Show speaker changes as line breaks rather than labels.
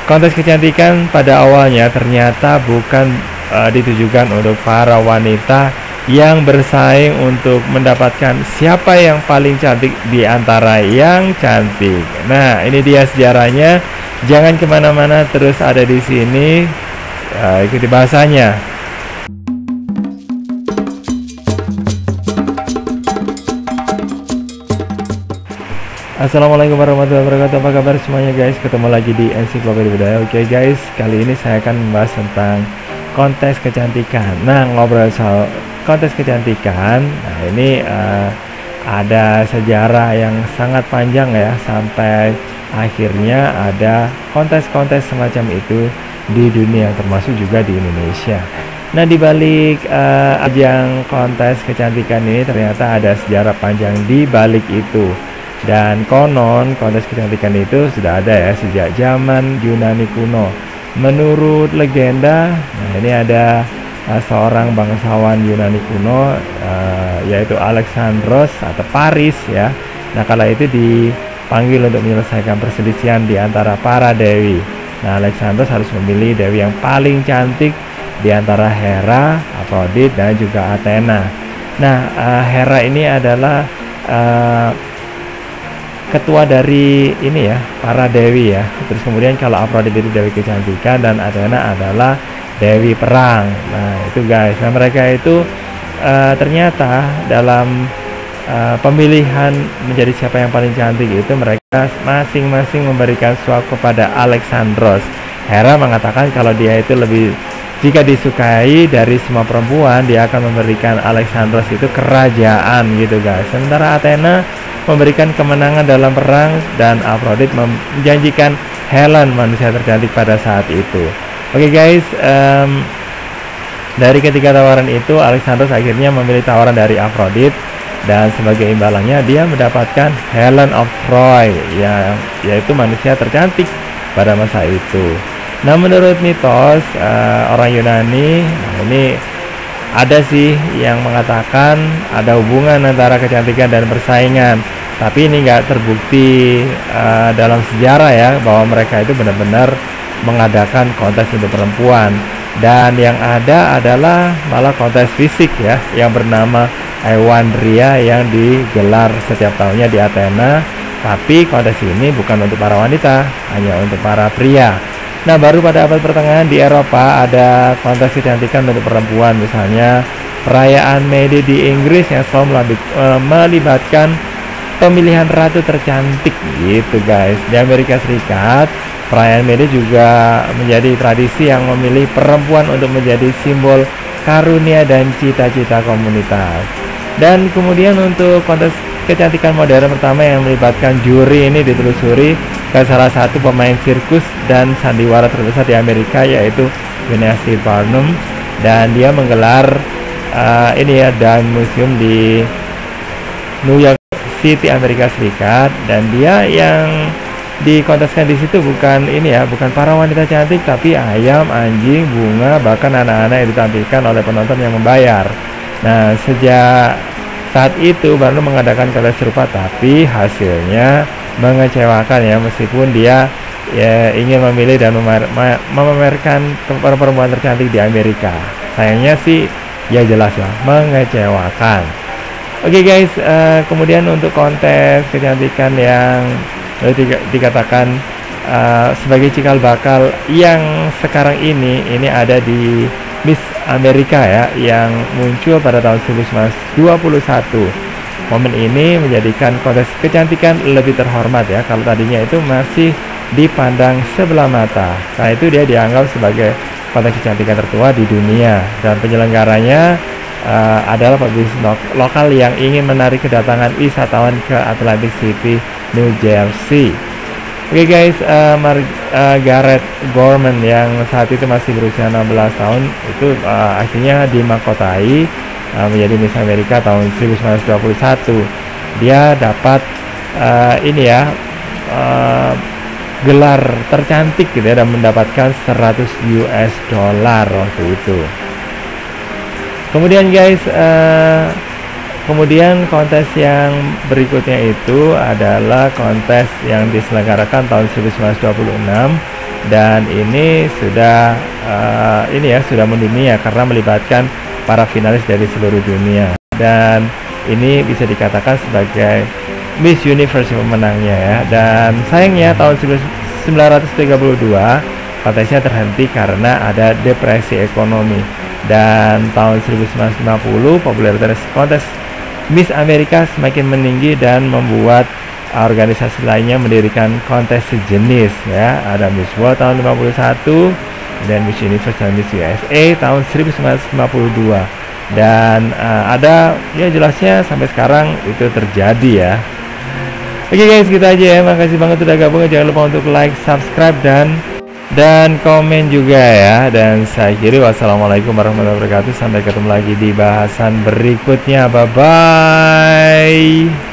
kontes kecantikan pada awalnya ternyata bukan ditujukan untuk para wanita yang bersaing untuk mendapatkan siapa yang paling cantik di antara yang cantik. Nah, ini dia sejarahnya. Jangan kemana-mana, terus ada di sini, ikuti bahasanya. Assalamualaikum warahmatullahi wabarakatuh. Apa kabar semuanya guys? Ketemu lagi di Ensiklopedia Budaya. Oke guys, kali ini saya akan membahas tentang kontes kecantikan. Nah, ngobrol soal kontes kecantikan. Nah, ini ada sejarah yang sangat panjang ya, sampai akhirnya ada kontes-kontes semacam itu di dunia, termasuk juga di Indonesia. Nah, di balik ajang kontes kecantikan ini ternyata ada sejarah panjang di balik itu. Dan konon kontes kecantikan itu sudah ada ya sejak zaman Yunani kuno. Menurut legenda, nah ini ada seorang bangsawan Yunani kuno, yaitu Alexandros atau Paris ya. Nah, kala itu dipanggil untuk menyelesaikan perselisihan di antara para dewi. Nah, Alexandros harus memilih dewi yang paling cantik di antara Hera, Aphrodite, dan juga Athena. Nah, Hera ini adalah ketua dari ini ya, para dewi ya. Terus kemudian kalau Aphrodite itu dewi kecantikan dan Athena adalah dewi perang. Nah, itu guys. Nah, mereka itu ternyata dalam pemilihan menjadi siapa yang paling cantik itu mereka masing-masing memberikan suap kepada Alexandros. Hera mengatakan kalau dia itu lebih, jika disukai dari semua perempuan, dia akan memberikan Alexandros itu kerajaan gitu guys. Sementara Athena memberikan kemenangan dalam perang dan Aphrodite menjanjikan Helen, manusia tercantik pada saat itu. Oke guys, dari ketiga tawaran itu Alexandros akhirnya memilih tawaran dari Aphrodite, dan sebagai imbalannya dia mendapatkan Helen of Troy, yaitu manusia tercantik pada masa itu. Nah, menurut mitos orang Yunani, ini ada sih yang mengatakan ada hubungan antara kecantikan dan persaingan, tapi ini nggak terbukti dalam sejarah ya, bahwa mereka itu benar-benar mengadakan kontes untuk perempuan. Dan yang ada adalah malah kontes fisik ya, yang bernama Euandria yang digelar setiap tahunnya di Athena. Tapi kontes ini bukan untuk para wanita, hanya untuk para pria. Nah, baru pada abad pertengahan di Eropa ada kontes kecantikan untuk perempuan, misalnya perayaan May Day di Inggris yang selalu melibatkan pemilihan ratu tercantik gitu guys. Di Amerika Serikat, perayaan May Day juga menjadi tradisi yang memilih perempuan untuk menjadi simbol karunia dan cita-cita komunitas. Dan kemudian untuk kontes kecantikan modern pertama yang melibatkan juri ini ditelusuri ke salah satu pemain sirkus dan sandiwara terbesar di Amerika, yaitu Wendy Barnum, dan dia menggelar ini ya, Dime Museum di New York City, Amerika Serikat. Dan dia yang dikonteskan di situ bukan ini ya, bukan para wanita cantik, tapi ayam, anjing, bunga, bahkan anak-anak yang ditampilkan oleh penonton yang membayar. Nah, sejak saat itu Barnum mengadakan kontes serupa, tapi hasilnya mengecewakan ya, meskipun dia ya ingin memilih dan memamerkan perempuan tercantik di Amerika. Sayangnya sih ya jelas lah mengecewakan. Oke guys, kemudian untuk kontes kecantikan yang dikatakan sebagai cikal bakal yang sekarang ini ada di Miss Amerika ya, yang muncul pada tahun 1921. Momen ini menjadikan kontes kecantikan lebih terhormat ya, kalau tadinya itu masih dipandang sebelah mata. Nah, itu dia dianggap sebagai kontes kecantikan tertua di dunia, dan penyelenggaranya adalah pebisnis lokal yang ingin menarik kedatangan wisatawan ke Atlantic City, New Jersey. Oke guys, Margaret Gorman yang saat itu masih berusia 16 tahun itu akhirnya dimahkotai menjadi Miss Amerika tahun 1921. Dia dapat ini ya, gelar tercantik gitu ya, dan mendapatkan 100 US dollar waktu itu. Kemudian guys, kemudian kontes yang berikutnya itu adalah kontes yang diselenggarakan tahun 1926 dan ini sudah sudah mendunia karena melibatkan para finalis dari seluruh dunia, dan ini bisa dikatakan sebagai Miss Universe pemenangnya ya. Dan sayangnya tahun 1932 kontesnya terhenti karena ada depresi ekonomi, dan tahun 1950 popularitas kontes Miss Amerika semakin meninggi dan membuat organisasi lainnya mendirikan kontes sejenis ya. Ada Miss World tahun 51 dan Miss Universe dan Miss USA tahun 1952, dan ada ya jelasnya sampai sekarang itu terjadi ya. Oke guys, gitu aja ya. Makasih banget udah gabung. Jangan lupa untuk like, subscribe, dan komen juga ya. Dan saya akhiri, wassalamualaikum warahmatullahi wabarakatuh. Sampai ketemu lagi di bahasan berikutnya. Bye bye.